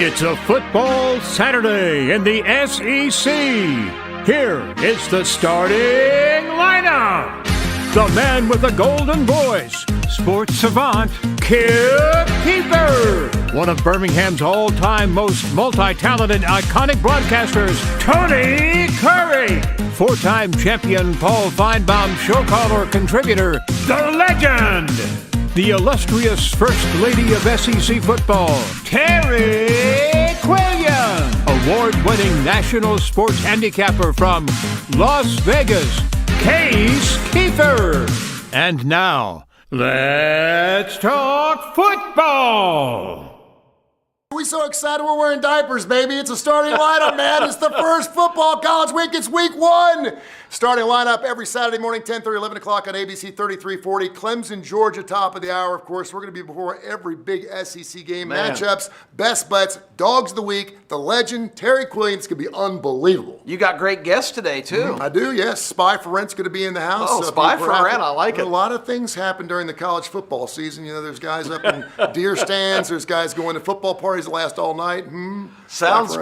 It's a football Saturday in the SEC. Here is the starting lineup. The man with the golden voice, sports savant, Keefer. One of Birmingham's all-time most multi-talented, iconic broadcasters, Tony Curry. Four-time champion Paul Feinbaum show caller contributor, the legend. The illustrious First Lady of SEC football, Terry Quillian. Award-winning national sports handicapper from Las Vegas, Case Keefer. And now, let's talk football. We're so excited we're wearing diapers, baby. It's a starting lineup, man. It's the first football college week. It's week one. Starting lineup every Saturday morning, 10:30, 11 o'clock on ABC 3340. Clemson, Georgia, top of the hour. Of course, we're going to be before every big SEC game. Man. Matchups, best bets, dogs of the week, the legend, Terry Quillian. It's going to be unbelievable. You got great guests today, too. I do, yes. Spy for Rent's going to be in the house. Oh, Spy for Rent. I like it. A lot of things happen during the college football season. You know, there's guys up in deer stands. There's guys going to football parties that last all night. Sounds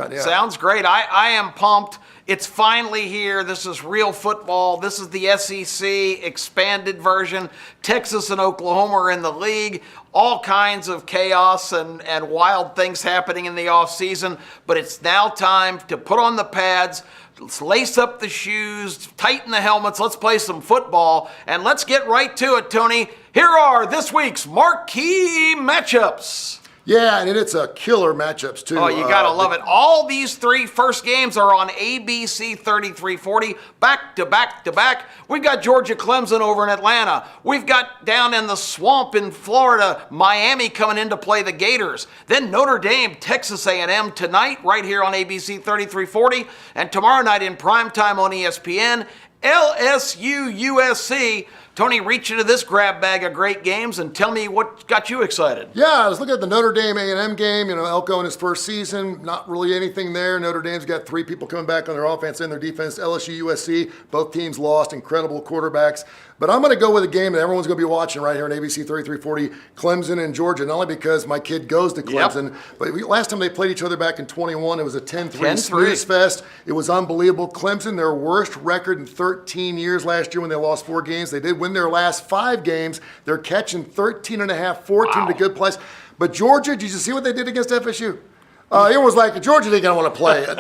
great. I am pumped. It's finally here. This is real football. This is the SEC expanded version. Texas and Oklahoma are in the league. All kinds of chaos and wild things happening in the offseason. But it's now time to put on the pads. Let's lace up the shoes, tighten the helmets. Let's play some football. And let's get right to it, Tony. Here are this week's marquee matchups. Yeah, and it's a killer matchups, too. Oh, you got to love it. All these three first games are on ABC 3340, back to back to back. We've got Georgia Clemson over in Atlanta. We've got down in the swamp in Florida, Miami coming in to play the Gators. Then Notre Dame, Texas A&M tonight, right here on ABC 3340. And tomorrow night in primetime on ESPN, LSU USC. Tony, reach into this grab bag of great games and tell me what got you excited. Yeah, I was looking at the Notre Dame A&M game. You know, Elko in his first season, not really anything there. Notre Dame's got three people coming back on their offense and their defense. LSU, USC, both teams lost, incredible quarterbacks. But I'm going to go with a game that everyone's going to be watching right here on ABC 3340, Clemson and Georgia, not only because my kid goes to Clemson, but last time they played each other back in 21, it was a 10-3 snooze fest. It was unbelievable. Clemson, their worst record in 13 years last year when they lost 4 games. They did win their last 5 games. They're catching 13.5, 14 to good place. But Georgia, did you see what they did against FSU? It was like Georgia didn't want to play. They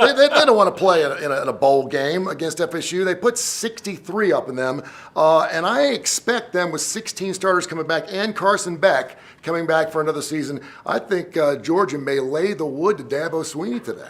don't want to play in a bowl game against FSU. They put 63 up in them, and I expect them with 16 starters coming back and Carson Beck coming back for another season. I think Georgia may lay the wood to Dabo Swinney today.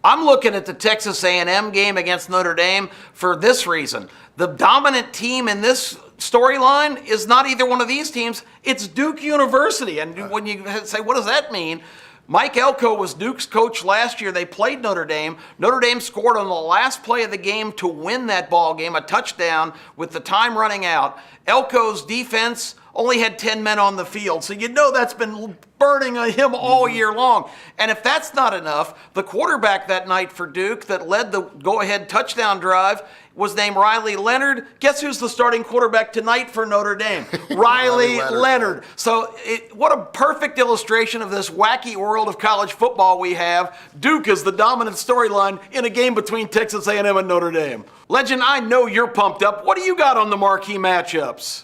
I'm looking at the Texas A&M game against Notre Dame for this reason. The dominant team in this storyline is not either one of these teams. It's Duke University. And when you say, what does that mean? Mike Elko was Duke's coach last year. They played Notre Dame. Notre Dame scored on the last play of the game to win that ball game, a touchdown with the time running out. Elko's defense only had 10 men on the field, so you know that's been burning him all year long. And if that's not enough, the quarterback that night for Duke that led the go-ahead touchdown drive was named Riley Leonard. Guess who's the starting quarterback tonight for Notre Dame? Riley Leonard. So what a perfect illustration of this wacky world of college football we have. Duke is the dominant storyline in a game between Texas A&M and Notre Dame. Legend, I know you're pumped up. What do you got on the marquee matchups?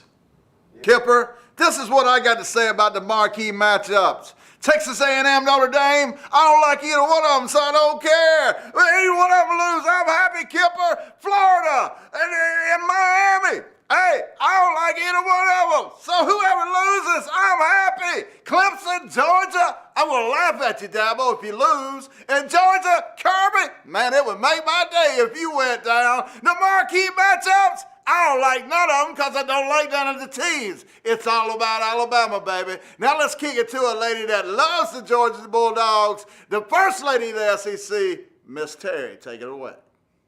Kipper, this is what I got to say about the marquee matchups. Texas A&M, Notre Dame, I don't like either one of them, so I don't care. If either one of them lose, I'm happy, Kipper. Florida and Miami, hey, I don't like either one of them. So whoever loses, I'm happy. Clemson, Georgia, I'm going to laugh at you, Dabo, if you lose. And Georgia, Kirby, man, it would make my day if you went down. The marquee matchups, I don't like none of them because I don't like none of the teams. It's all about Alabama, baby. Now let's kick it to a lady that loves the Georgia Bulldogs, the first lady of the SEC, Miss Terry. Take it away.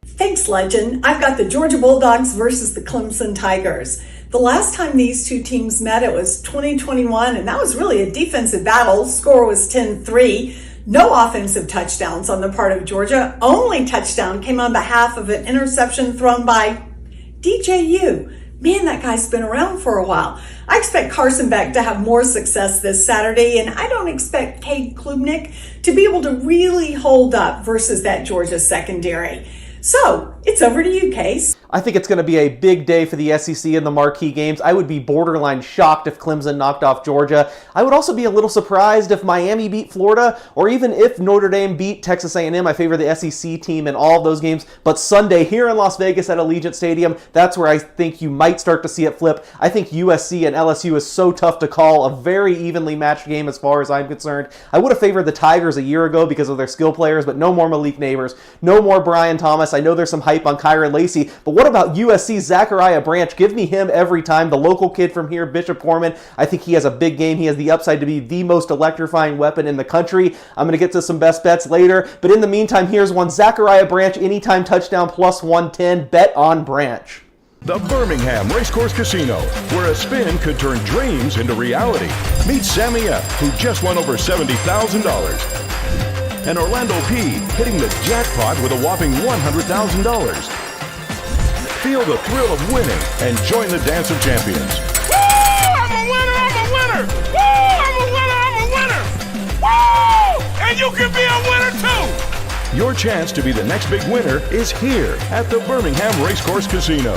Thanks, Legend. I've got the Georgia Bulldogs versus the Clemson Tigers. The last time these two teams met, it was 2021, and that was really a defensive battle. Score was 10-3. No offensive touchdowns on the part of Georgia. Only touchdown came on behalf of an interception thrown by DJU. man, that guy's been around for a while. I expect Carson Beck to have more success this Saturday, and I don't expect Cade Klubnik to be able to really hold up versus that Georgia secondary. So, it's over to you, Case. I think it's going to be a big day for the SEC in the marquee games. I would be borderline shocked if Clemson knocked off Georgia. I would also be a little surprised if Miami beat Florida, or even if Notre Dame beat Texas A&M. I favor the SEC team in all of those games. But Sunday here in Las Vegas at Allegiant Stadium, that's where I think you might start to see it flip. I think USC and LSU is so tough to call. A very evenly matched game as far as I'm concerned. I would have favored the Tigers a year ago because of their skill players, but no more Malik Neighbors, no more Brian Thomas. I know there's some hype on Kyron Lacey, but what about USC's Zachariah Branch? Give me him every time. The local kid from here, Bishop Corman. I think he has a big game. He has the upside to be the most electrifying weapon in the country. I'm going to get to some best bets later, but in the meantime, here's one. Zachariah Branch, anytime touchdown, plus 110. Bet on Branch. The Birmingham Racecourse Casino, where a spin could turn dreams into reality. Meet Sammy F., who just won over $70,000. And Orlando P. hitting the jackpot with a whopping $100,000. Feel the thrill of winning and join the dance of champions. Woo! I'm a winner! I'm a winner! Woo! I'm a winner! I'm a winner! Woo! And you can be a winner too! Your chance to be the next big winner is here at the Birmingham Racecourse Casino.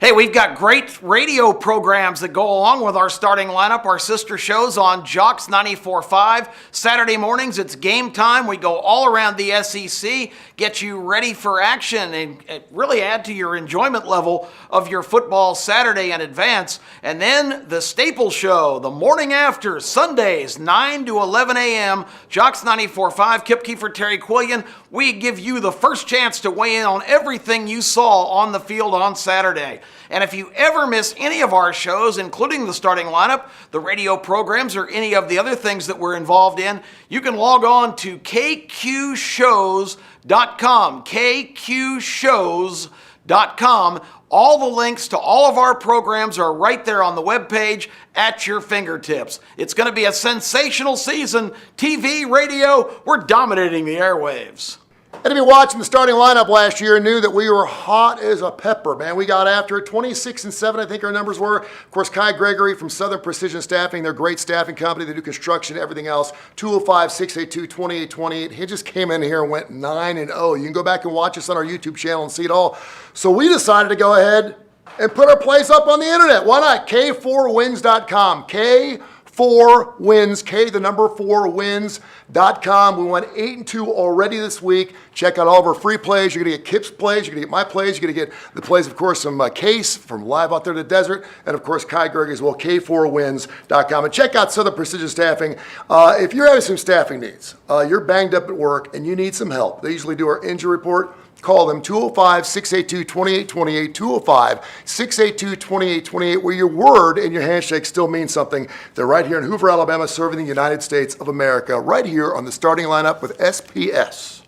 Hey, we've got great radio programs that go along with our starting lineup, our sister shows on Jocks 94.5. Saturday mornings, it's game time. We go all around the SEC, get you ready for action, and really add to your enjoyment level of your football Saturday in advance. And then the staple show, the morning after, Sundays, 9 to 11 a.m., Jocks 94.5, Kip Keefer, Terry Quillian. We give you the first chance to weigh in on everything you saw on the field on Saturday. And if you ever miss any of our shows, including the starting lineup, the radio programs, or any of the other things that we're involved in, you can log on to kqshows.com, kqshows.com. All the links to all of our programs are right there on the webpage at your fingertips. It's going to be a sensational season. TV, radio, we're dominating the airwaves. And if you're watching the starting lineup last year, knew that we were hot as a pepper, man. We got after it, 26-7, I think our numbers were. Of course, Kai Gregory from Southern Precision Staffing, they're a great staffing company. They do construction, everything else. 205-682-2828. He just came in here and went 9-0. You can go back and watch us on our YouTube channel and see it all. So we decided to go ahead and put our plays up on the internet. Why not? K4wins.com. K4wins, K the number 4 wins.com. We went 8-2 already this week. Check out all of our free plays. You're going to get Kip's plays. You're going to get my plays. You're going to get the plays, of course, from Case from live out there in the desert. And, of course, Kai Gregory as well, K4wins.com. And check out Southern Precision Staffing. If you're having some staffing needs, you're banged up at work and you need some help. They usually do our injury report. Call them 205-682-2828, 205-682-2828, where your word and your handshake still means something. They're right here in Hoover, Alabama, serving the United States of America, right here on the starting lineup with SPS.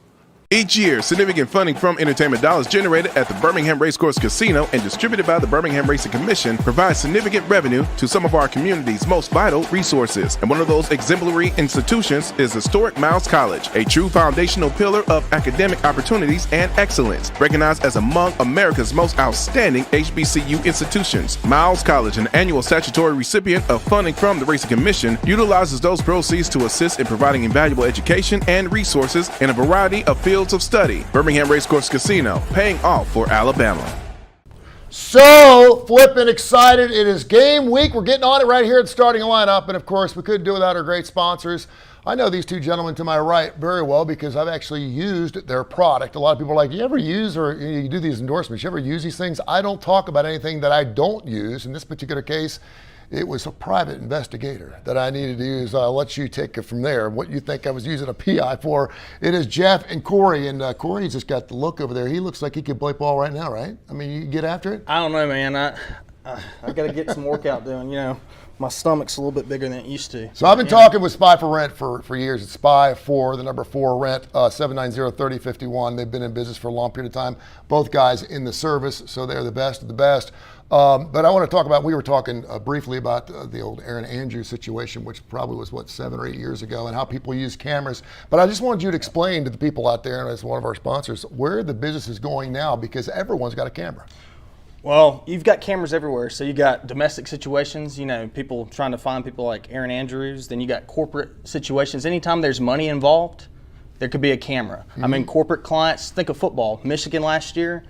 Each year, significant funding from entertainment dollars generated at the Birmingham Racecourse Casino and distributed by the Birmingham Racing Commission provides significant revenue to some of our community's most vital resources. And one of those exemplary institutions is historic Miles College, a true foundational pillar of academic opportunities and excellence. Recognized as among America's most outstanding HBCU institutions, Miles College, an annual statutory recipient of funding from the Racing Commission, utilizes those proceeds to assist in providing invaluable education and resources in a variety of fields of study. Birmingham Racecourse Casino, paying off for Alabama. So, flipping excited. It is game week. We're getting on it right here at the starting lineup. And, of course, we couldn't do without our great sponsors. I know these two gentlemen to my right very well because I've actually used their product. A lot of people are like, you ever use or you do these endorsements? You ever use these things? I don't talk about anything that I don't use. In this particular case, it was a private investigator that I needed to use. I'll let you take it from there. What you think I was using a PI for. It is Jeff and Corey. And Corey's just got the look over there. He looks like he could play ball right now, right? I mean, you get after it? I don't know, man. I got to get some workout doing. You know, my stomach's a little bit bigger than it used to. So I've been talking with Spy for Rent for years. It's Spy for the number 4 Rent, 790-3051. They've been in business for a long period of time. Both guys in the service, so they're the best of the best. But I want to talk about, we were talking briefly about the old Aaron Andrews situation, which probably was, 7 or 8 years ago, and how people use cameras. But I just wanted you to explain to the people out there, and as one of our sponsors, where the business is going now, because everyone's got a camera. Well, you've got cameras everywhere. So you got domestic situations, people trying to find people like Aaron Andrews. Then you got corporate situations. Anytime there's money involved, there could be a camera. I mean, corporate clients, think of football. Michigan last year,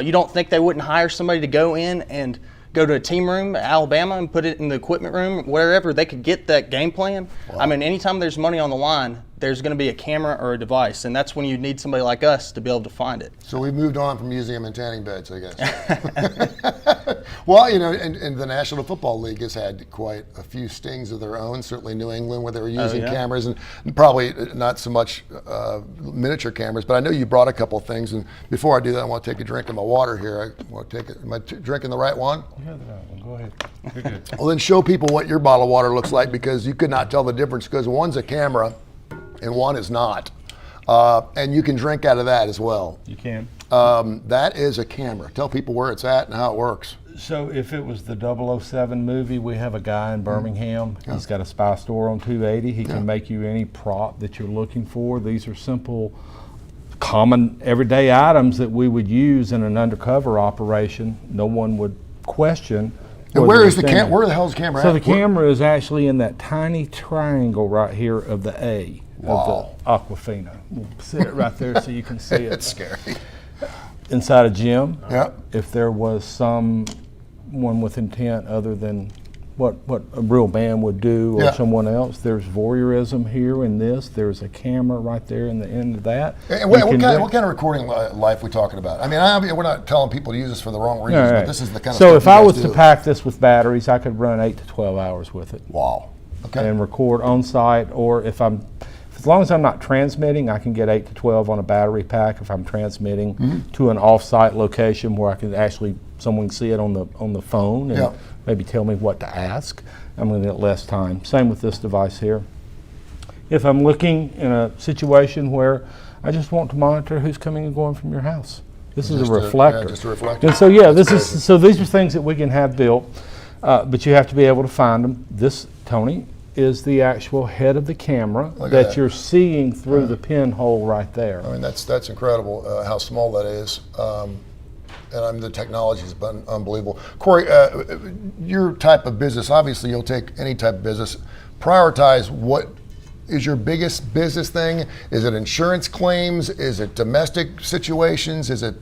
you don't think they wouldn't hire somebody to go in and go to a team room at Alabama and put it in the equipment room, wherever they could get that game plan. Wow. I mean, anytime there's money on the line, there's going to be a camera or a device, and that's when you need somebody like us to be able to find it. So we moved on from using them in tanning beds, I guess. Well, and the National Football League has had quite a few stings of their own, certainly New England, where they were using cameras, and probably not so much miniature cameras, but I know you brought a couple things, and before I do that, I want to take a drink of my water here. Am I drinking the right one? Yeah, the right one. Go ahead. You're good. Well, then show people what your bottle of water looks like, because you could not tell the difference, because one's a camera and one is not. And you can drink out of that as well. You can. That is a camera. Tell people where it's at and how it works. So if it was the 007 movie, we have a guy in Birmingham. He's got a spy store on 280. He can make you any prop that you're looking for. These are simple, common, everyday items that we would use in an undercover operation. No one would question. And where the hell is the camera So at? the camera is actually in that tiny triangle right here of the A of the Aquafina. We'll sit it right there so you can see it. It's scary. Inside a gym, Yep. if there was someone with intent other than what a real man would do or someone else, there's voyeurism here in this. There's a camera right there in the end of that. And what kind of recording life we talking about? I mean, we're not telling people to use this for the wrong reasons, but this is the kind of So stuff if you I guys was do. to pack this with batteries, I could run 8 to 12 hours with it. Wow. Okay. And record on site, or as long as I'm not transmitting, I can get 8 to 12 on a battery pack if I'm transmitting to an off-site location where I can actually, someone can see it on the phone and maybe tell me what to ask. I'm going to get less time. Same with this device here. If I'm looking in a situation where I just want to monitor who's coming and going from your house, this is a reflector. Just a reflector. And so these are things that we can have built, but you have to be able to find them. This, Tony, is the actual head of the camera that you're seeing through the pinhole right there. I mean, that's incredible how small that is. And the technology has been unbelievable. Corey, your type of business, obviously you'll take any type of business. Prioritize what is your biggest business thing. Is it insurance claims? Is it domestic situations? Is it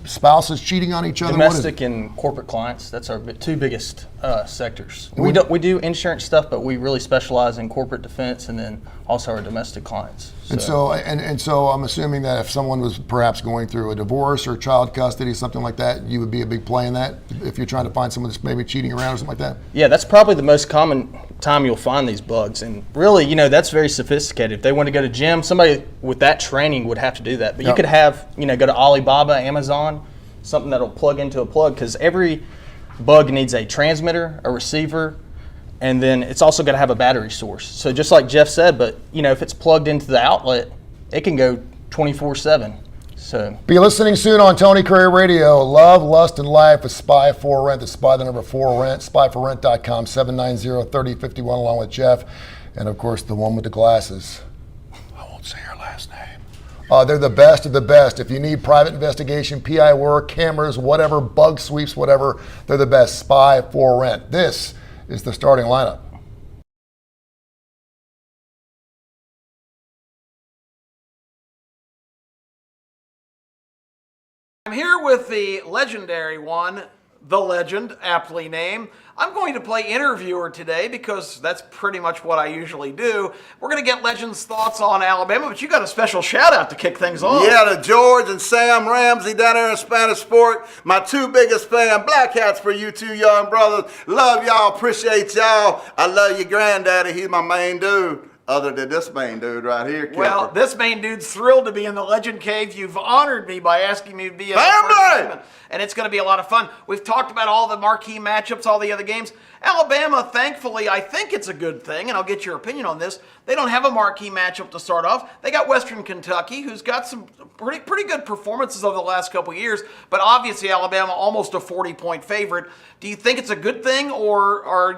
spouses cheating on each other? Domestic and corporate clients, that's our two biggest sectors. We do insurance stuff, but we really specialize in corporate defense and then also our domestic clients. So. And so I'm assuming that if someone was perhaps going through a divorce or child custody, something like that, you would be a big play in that if you're trying to find someone that's maybe cheating around or something like that? Yeah, that's probably the most common time you'll find these bugs. And really, that's very sophisticated. If they want to go to gym, somebody with that training would have to do that. But you could have, go to Alibaba, Amazon, something that'll plug into a plug, because every bug needs a transmitter, a receiver, and then it's also got to have a battery source. So just like Jeff said, but if it's plugged into the outlet, it can go 24/7. So be listening soon on Tony Curry Radio. Love, Lust, and Life with Spy for Rent. The Spy, the number 4 Rent. SpyForRent.com, 790-3051, along with Jeff, and of course the one with the glasses. I won't say her last name. They're the best of the best. If you need private investigation, PI work, cameras, whatever, bug sweeps, whatever, they're the best. Spy for Rent. This is the starting lineup. I'm here with the legendary one, the legend, aptly named. I'm going to play interviewer today because that's pretty much what I usually do. We're going to get Legend's thoughts on Alabama, but you got a special shout out to kick things off. Yeah, to George and Sam Ramsey down there in Spanish Sport. My two biggest fan, black hats for you two young brothers. Love y'all, appreciate y'all. I love your granddaddy, he's my main dude. Other than this main dude right here, Keefer. Well, this main dude's thrilled to be in the Legend Cave. You've honored me by asking me to be a family, and it's going to be a lot of fun. We've talked about all the marquee matchups, all the other games, Alabama, thankfully, I think it's a good thing, and I'll get your opinion on this. They don't have a marquee matchup to start off. They got Western Kentucky, who's got some pretty good performances over the last couple of years, but obviously Alabama almost a 40-point favorite. Do you think it's a good thing, or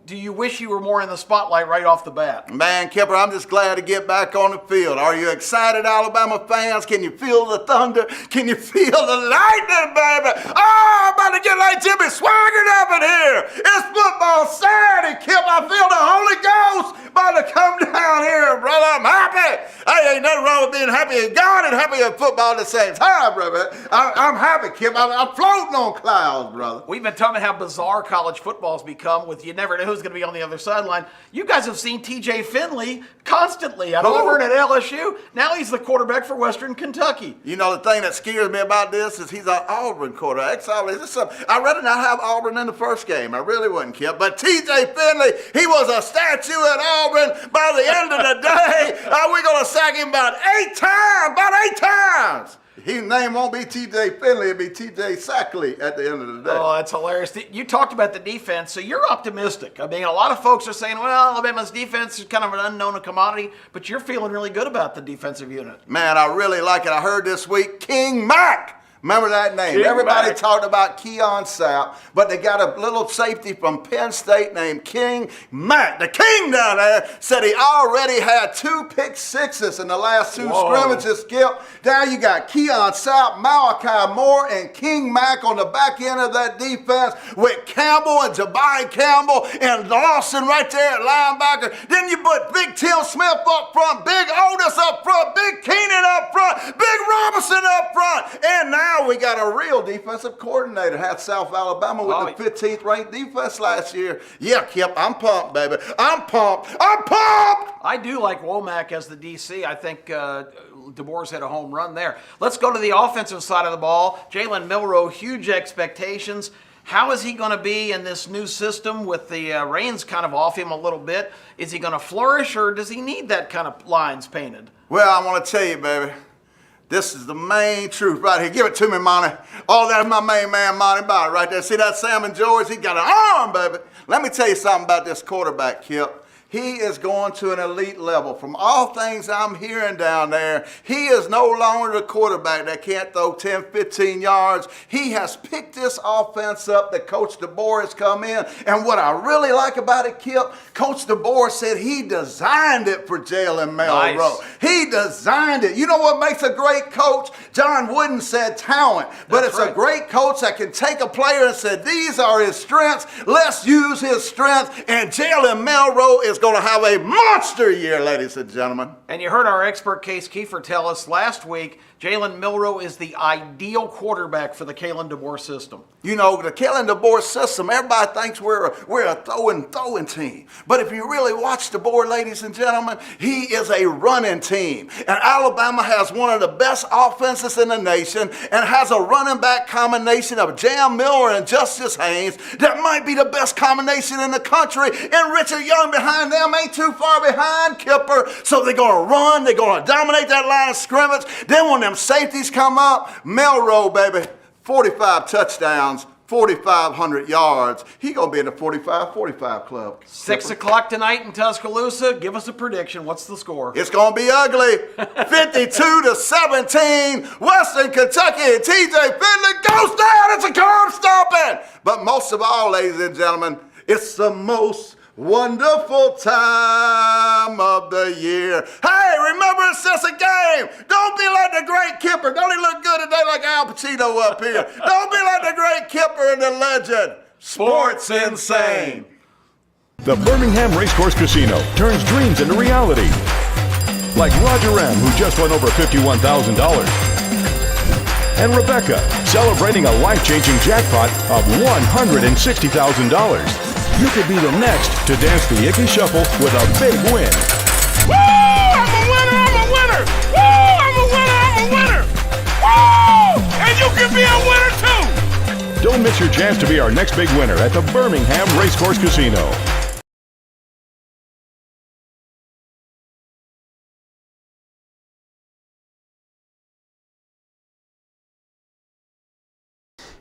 do you wish you were more in the spotlight right off the bat? Man, Keefer, I'm just glad to get back on the field. Are you excited, Alabama fans? Can you feel the thunder? Can you feel the lightning, baby? Oh, I'm about to get like Jimmy Swaggart up in here. It's football Saturday, Kip. I feel the Holy Ghost about to come down here, brother. I'm happy. Hey, ain't nothing wrong with being happy in God and happy in football at the same time, brother. I'm happy, Kip. I'm floating on clouds, brother. We've been talking about how bizarre college football's become with you never know who's going to be on the other sideline. You guys have seen TJ Finley constantly at Auburn, at LSU. Now he's the quarterback for Western Kentucky. You know, the thing that scares me about this is he's an Auburn quarterback. I'd rather not have Auburn in the first game. I really wouldn't, Kip. But TJ Finley, he was a statue at Auburn. By the end of the day, we're going to sack him about 8 times. His name won't be T.J. Finley, it'll be T.J. Sackley at the end of the day. Oh, that's hilarious. You talked about the defense, so you're optimistic. I mean, a lot of folks are saying, well, Alabama's defense is kind of an unknown commodity, but you're feeling really good about the defensive unit. Man, I really like it. I heard this week, King Mack. Remember that name? King Everybody Mack. talked about Keon Sapp, but they got a little safety from Penn State named King Mack. The king down there said he already had 2 pick sixes in the last 2 scrimmages, Skip. Now you got Keon Sapp, Malachi Moore, and King Mack on the back end of that defense with Campbell and Jabari Campbell and Lawson right there at linebacker. Then you put Big Tim Smith up front, Big Otis up front, Big Keenan up front, Big Robinson up front, and now we got a real defensive coordinator. Had South Alabama with the 15th ranked defense last year. Yeah, Kip, I'm pumped, baby. I'm pumped. I do like Womack as the DC. I think DeBoer's had a home run there. Let's go to the offensive side of the ball. Jalen Milroe, huge expectations. How is he going to be in this new system with the reins kind of off him a little bit? Is he going to flourish, or does he need that kind of lines painted? Well, I want to tell you, baby. This is the main truth right here. Give it to me, Monty. Oh, that's my main man, Monty Body, right there. See that Salmon George? He got an arm, baby. Let me tell you something about this quarterback, Kip. He is going to an elite level. From all things I'm hearing down there, he is no longer the quarterback that can't throw 10, 15 yards. He has picked this offense up that Coach DeBoer has come in. And what I really like about it, Kip, Coach DeBoer said he designed it for Jalen Milroe. Nice. He designed it. You know what makes a great coach? John Wooden said talent. But it's a great coach that can take a player and say, these are his strengths. Let's use his strengths. And Jalen Milroe is going to have a monster year, ladies and gentlemen. And you heard our expert Case Keefer tell us last week, Jalen Milroe is the ideal quarterback for the Kalen DeBoer system. You know, the Kalen DeBoer system, everybody thinks we're a throwing team. But if you really watch DeBoer, ladies and gentlemen, he is a running team. And Alabama has one of the best offenses in the nation and has a running back combination of Jam Miller and Justice Haynes that might be the best combination in the country. And Richard Young behind them ain't too far behind, Kipper. So they're going to run. They're going to dominate that line of scrimmage. Then when them safeties come up, Milroe, baby, 45 touchdowns, 4,500 yards. He going to be in the 45-45 club. 6 o'clock tonight in Tuscaloosa. Give us a prediction. What's the score? It's going to be ugly. 52-17. Western Kentucky and TJ Finley goes down. It's a curb stomping. But most of all, ladies and gentlemen, it's the most wonderful time of the year. Hey, remember, it's just a game. Don't be like the great Kipper. Don't he look good today like Al Pacino up here? Don't be like the great Kipper and the legend. Sports Insane. The Birmingham Racecourse Casino turns dreams into reality. Like Roger M., who just won over $51,000. And Rebecca, celebrating a life-changing jackpot of $160,000. You could be the next to dance the Icky Shuffle with a big win. Woo! I'm a winner! I'm a winner! Woo! I'm a winner! I'm a winner! Woo! And you can be a winner too! Don't miss your chance to be our next big winner at the Birmingham Racecourse Casino.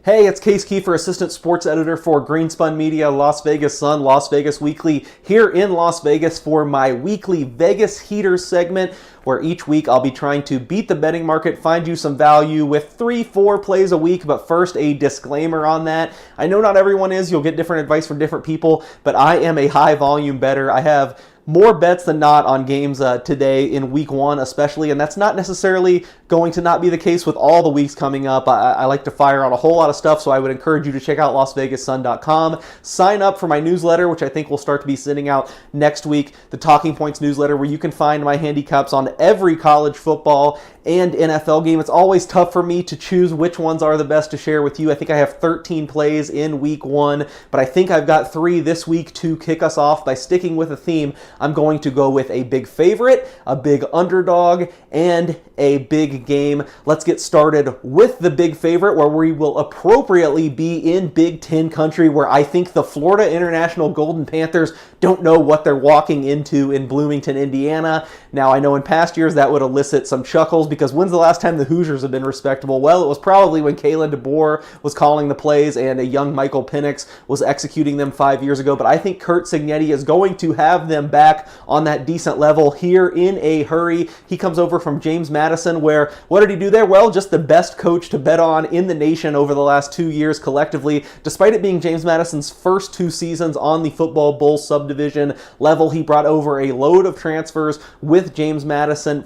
Hey, it's Case Keefer, Assistant Sports Editor for Greenspun Media, Las Vegas Sun, Las Vegas Weekly, here in Las Vegas for my weekly Vegas Heaters segment, where each week I'll be trying to beat the betting market, find you some value with 3-4 plays a week. But first, a disclaimer on that. I know not everyone is. You'll get different advice from different people, but I am a high volume bettor. I have more bets than not on games today in week one especially, and that's not necessarily going to not be the case with all the weeks coming up. I like to fire on a whole lot of stuff, so I would encourage you to check out LasVegasSun.com. Sign up for my newsletter, which I think will start to be sending out next week, the Talking Points newsletter, where you can find my handicaps on every college football and NFL game. It's always tough for me to choose which ones are the best to share with you. I think I have 13 plays in week one, but I think I've got 3 this week to kick us off. By sticking with a theme, I'm going to go with a big favorite, a big underdog, and a big game. Let's get started with the big favorite, where we will appropriately be in Big Ten country, where I think the Florida International Golden Panthers don't know what they're walking into in Bloomington, Indiana. Now, I know in past years that would elicit some chuckles, because when's the last time the Hoosiers have been respectable? Well, it was probably when Kalen DeBoer was calling the plays and a young Michael Penix was executing them 5 years ago. But I think Curt Cignetti is going to have them back on that decent level here in a hurry. He comes over from James Madison, where, what did he do there? Well, just the best coach to bet on in the nation over the last 2 years collectively. Despite it being James Madison's first 2 seasons on the football bowl subdivision level, he brought over a load of transfers with James Madison,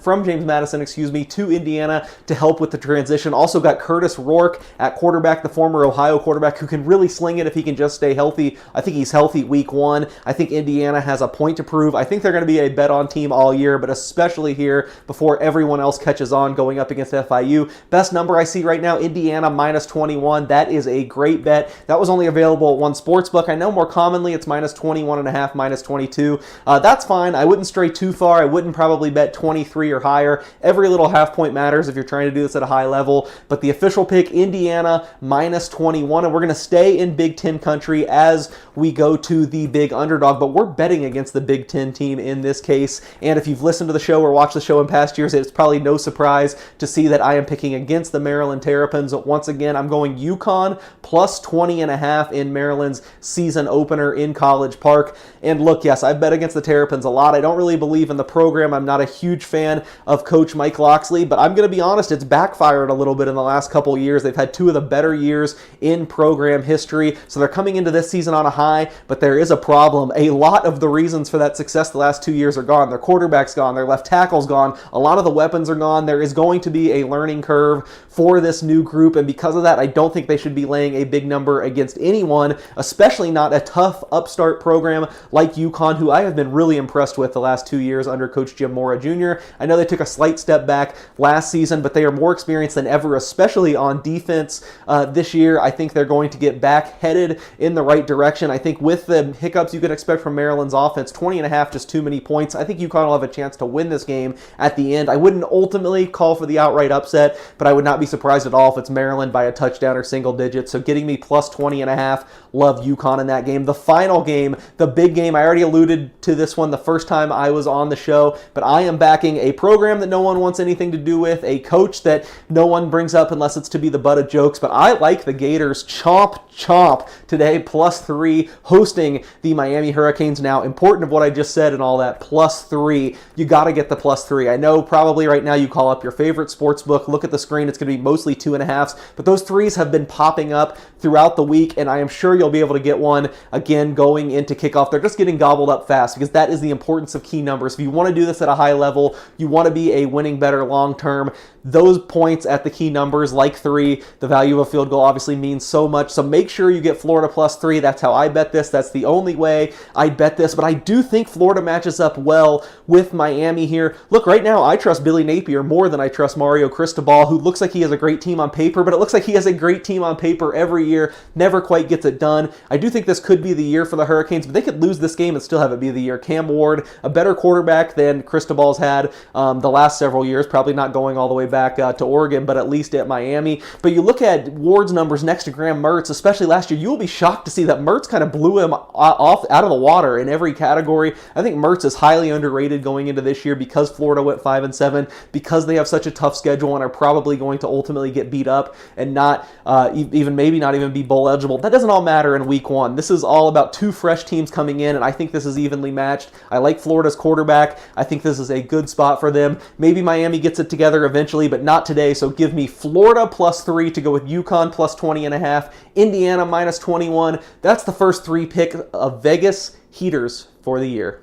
to Indiana to help with the transition. Also got Curtis Rourke at quarterback, the former Ohio quarterback, who can really sling it if he can just stay healthy. I think he's healthy week one. I think Indiana has a point to prove. I think they're going to be a bet on team all year, but especially here before everyone else catches on going up against FIU. Best number I see right now, Indiana minus 21. That is a great bet. That was only available at one sportsbook. I know more commonly it's minus 21.5, minus 22. That's fine. I wouldn't stray too far. I wouldn't probably bet 23 or higher. Every little half point matters if you're trying to do this at a high level. But the official pick, Indiana minus 21. And we're going to stay in Big Ten country as we go to the big underdog. But we're betting against the Big Ten team in this case. And if you've listened to the show or watched the show in past years, it's probably no surprise to see that I am picking against the Maryland Terrapins. Once again, I'm going UConn plus 20.5 in Maryland's season opener in College Park. And look, yes, I've bet against the Terrapins a lot. I don't really believe in the program. I'm not a huge fan of Coach Mike Locksley, but I'm going to be honest, it's backfired a little bit in the last couple years. They've had 2 of the better years in program history, so they're coming into this season on a high, but there is a problem. A lot of the reasons for that success the last 2 years are gone. Their quarterback's gone, their left tackle's gone, a lot of the weapons are gone. There is going to be a learning curve for this new group, and because of that, I don't think they should be laying a big number against anyone, especially not a tough upstart program like UConn, who I have been really impressed with the last 2 years under Coach Jim Mora Jr. I know they took a slight step back last season, but they are more experienced than ever, especially on defense this year. I think they're going to get back headed in the right direction. I think with the hiccups you can expect from Maryland's offense, 20.5 just too many points. I think UConn will have a chance to win this game at the end. I wouldn't ultimately call for the outright upset, but I would not be surprised at all if it's Maryland by a touchdown or single digits. So getting me plus 20.5, love UConn in that game. The final game, the big game, I already alluded to this one the first time I was on the show, but I am backing a program that no one wants anything to do with, a coach that no one brings up unless it's to be the butt of jokes, but I like the Gators chomp today, plus 3, hosting the Miami Hurricanes. Now, important of what I just said and all that, plus 3, you got to get the plus 3. I know probably right now you call up your favorite sports book, look at the screen, it's going to be mostly 2.5s, but those 3s have been popping up throughout the week, and I am sure you'll be able to get one again going into kickoff. They're just getting gobbled up fast, because that is the importance of key numbers. If you want to do this at a high level, you want to be a winning better long term, those points at the key numbers like 3, the value of a field goal obviously means so much. So make sure you get Florida plus 3. That's how I bet this. That's the only way I bet this. But I do think Florida matches up well with Miami here. Look, right now I trust Billy Napier more than I trust Mario Cristobal, who looks like he has a great team on paper, but it looks like he has a great team on paper every year, never quite gets it done. I do think this could be the year for the Hurricanes, but they could lose this game and still have it be the year. Cam Ward, a better quarterback than Cristobal's had the last several years, probably not going all the way back to Oregon, but at least at Miami. But you look at Ward's numbers next to Graham Mertz, especially last year, you will be shocked to see that Mertz kind of blew him off out of the water in every category. I think Mertz is highly underrated going into this year because Florida went 5-7, because they have such a tough schedule and are probably going to ultimately get beat up and not maybe not even be bowl eligible. That doesn't all matter in week one. This is all about two fresh teams coming in, and I think this is evenly matched. I like Florida's quarterback. I think this is a good spot for them. Maybe Miami gets it together eventually, but not today. So give me Florida +3 to go with UConn +20.5, Indiana -21. That's the first 3 pick of Vegas heaters for the year.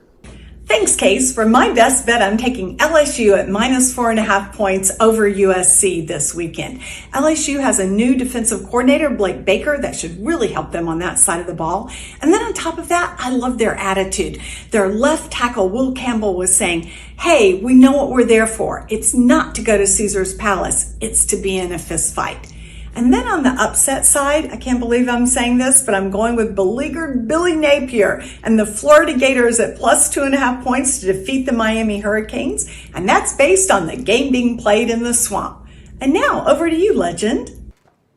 Thanks, Case. For my best bet, I'm taking LSU at -4.5 points over USC this weekend. LSU has a new defensive coordinator, Blake Baker, that should really help them on that side of the ball. And then on top of that, I love their attitude. Their left tackle, Will Campbell, was saying, hey, we know what we're there for. It's not to go to Caesar's Palace. It's to be in a fist fight. And then on the upset side, I can't believe I'm saying this, but I'm going with beleaguered Billy Napier and the Florida Gators at +2.5 points to defeat the Miami Hurricanes. And that's based on the game being played in the swamp. And now over to you, Legend.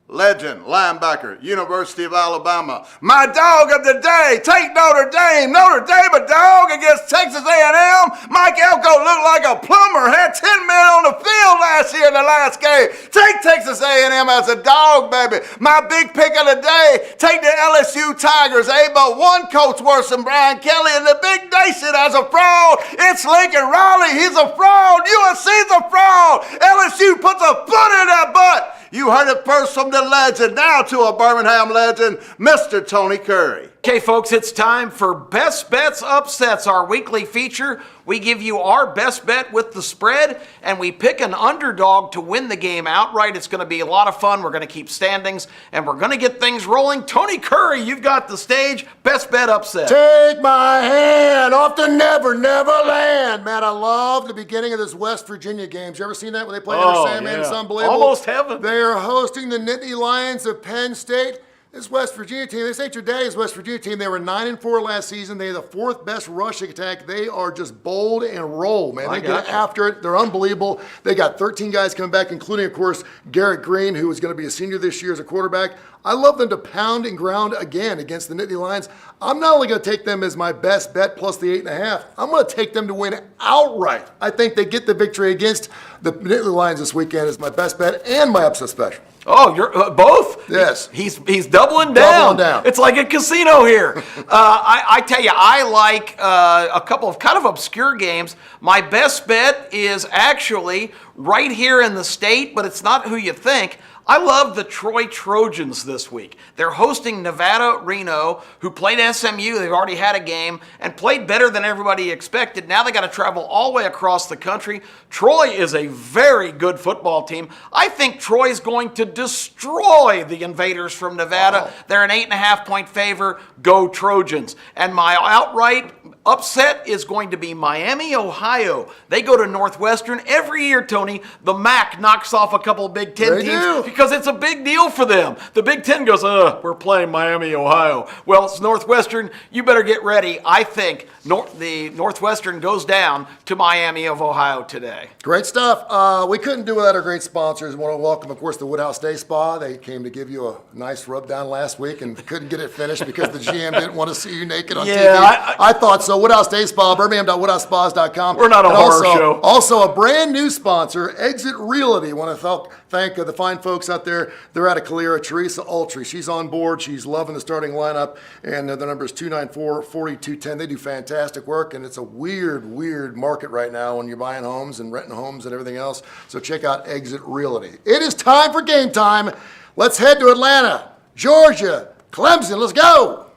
Legend, linebacker, University of Alabama. My dog of the day, take Notre Dame. Notre Dame a dog against Texas A&M. Mike Elko looked like a plumber, had 10 men on the field last year in the last game. Take Texas A&M as a dog, baby. My big pick of the day, take the LSU Tigers. But one coach worse than Brian Kelly, and the big nation as a fraud. It's Lincoln Riley, he's a fraud. USC's a fraud. LSU puts a foot in that butt. You heard it first from the legend, now to a Birmingham legend, Mr. Tony Curry. Okay, folks, it's time for Best Bets Upsets, our weekly feature. We give you our best bet with the spread, and we pick an underdog to win the game outright. It's going to be a lot of fun. We're going to keep standings, and we're going to get things rolling. Tony Curry, you've got the stage. Best bet upset. Take my hand off the Never Never Land. Man, I love the beginning of this West Virginia games. You ever seen that when they play under Sandman? It's unbelievable. Almost heaven. They are hosting the Nittany Lions of Penn State. This West Virginia team, this ain't your daddy's West Virginia team. They were 9-4 last season. They have the 4th best rushing attack. They are just bold and roll, man. They get after it. They're unbelievable. They got 13 guys coming back, including, of course, Garrett Green, who is going to be a senior this year as a quarterback. I love them to pound and ground again against the Nittany Lions. I'm not only going to take them as my best bet plus the 8.5, I'm going to take them to win outright. I think they get the victory against the Nittany Lions this weekend as my best bet and my upset special. Oh, you're both? Yes. He's doubling down. It's like a casino here. I tell you, I like a couple of kind of obscure games. My best bet is actually right here in the state, but it's not who you think. I love the Troy Trojans this week. They're hosting Nevada Reno, who played SMU. They've already had a game and played better than everybody expected. Now they got to travel all the way across the country. Troy is a very good football team. I think Troy's going to destroy the Invaders from Nevada. Wow. They're an 8.5-point favor. Go Trojans. And my outright upset is going to be Miami, Ohio. They go to Northwestern every year, Tony. The MAC knocks off a couple of Big Ten teams because it's a big deal for them. The Big Ten goes, we're playing Miami, Ohio. Well, it's Northwestern. You better get ready. I think the Northwestern goes down to Miami of Ohio today. Great stuff. We couldn't do without our great sponsors. I want to welcome, of course, the Woodhouse Day Spa. They came to give you a nice rub down last week and couldn't get it finished because the GM didn't want to see you naked on TV. I thought so. Woodhouse Day Spa, birmingham.woodhousespas.com. We're not a horror show. Also, a brand new sponsor, Exit Realty. I want to thank the fine folks out there. They're out of Calera, Teresa Ultry. She's on board. She's loving the starting lineup, and the number is 294-4210. They do fantastic work, and it's a weird market right now when you're buying homes and renting homes and everything else. So check out Exit Realty. It is time for game time. Let's head to Atlanta, Georgia, Clemson. Let's go.